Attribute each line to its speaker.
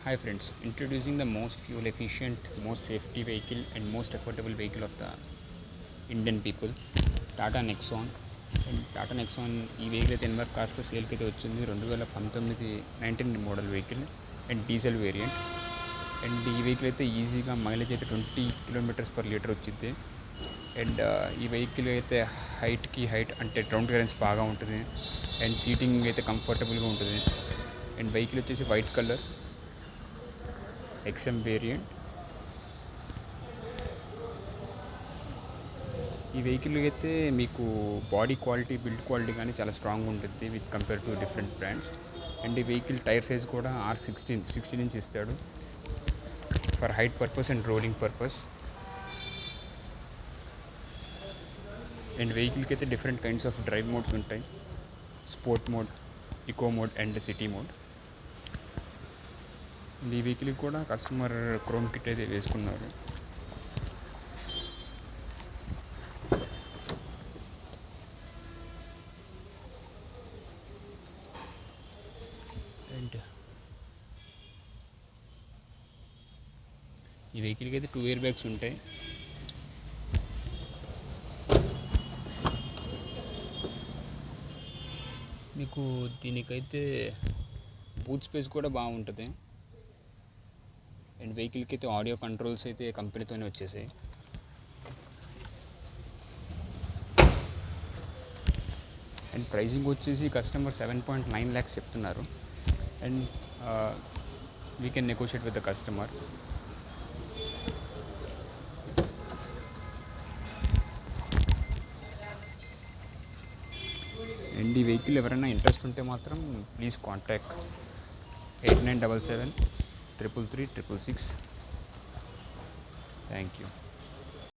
Speaker 1: Hi friends, introducing the most fuel efficient, most safety vehicle and most affordable vehicle of the Indian people, Tata Nexon. And Tata Nexon ఈ vehicle అయితే ఎన్వర్ కార్స్లో సేల్కి అయితే వచ్చింది 2019 model vehicle and diesel variant. And ఈ vehicle అయితే ఈజీగా mileage అయితే 20 km/లీటర్ వచ్చింది. అండ్ ఈ వెహికల్ అయితే హైట్ అంటే గ్రౌండ్ క్లియరెన్స్ బాగా ఉంటుంది అండ్ సీటింగ్ అయితే కంఫర్టబుల్గా ఉంటుంది. అండ్ వెహికల్ వచ్చేసి వైట్ కలర్ ఎక్స్ఎం వేరియంట్. ఈ వెహికల్ అయితే మీకు బాడీ క్వాలిటీ, బిల్డ్ క్వాలిటీ కానీ చాలా స్ట్రాంగ్ ఉంటుంది with compare to different brands. And ఈ వెహికల్ టైర్ సైజ్ కూడా R16 ఇంచ్ ఇస్తాడు for height purpose and rolling purpose. And వెహికల్కి అయితే different kinds of drive modes ఉంటాయి: sport mode, eco mode and city mode. ఈ వెహికల్కి కూడా కస్టమర్ క్రోమ్ కిట్ అయితే వేసుకున్నారు. అండ్ ఈ వెహికల్కి అయితే 2 ఎయిర్ బ్యాగ్స్ ఉంటాయి. మీకు దీనికైతే బూట్ స్పేస్ కూడా బాగుంటుంది. అండ్ వెహికల్కి అయితే ఆడియో కంట్రోల్స్ అయితే కంపెనీతోనే వచ్చేసాయి. అండ్ ప్రైజింగ్ వచ్చేసి కస్టమర్ 7.9 lakhs చెప్తున్నారు. And we can negotiate with the customer. And ఈ వెహికల్ ఎవరైనా ఇంట్రెస్ట్ ఉంటే మాత్రం ప్లీజ్ కాంటాక్ట్ 8977 333 666. Thank you.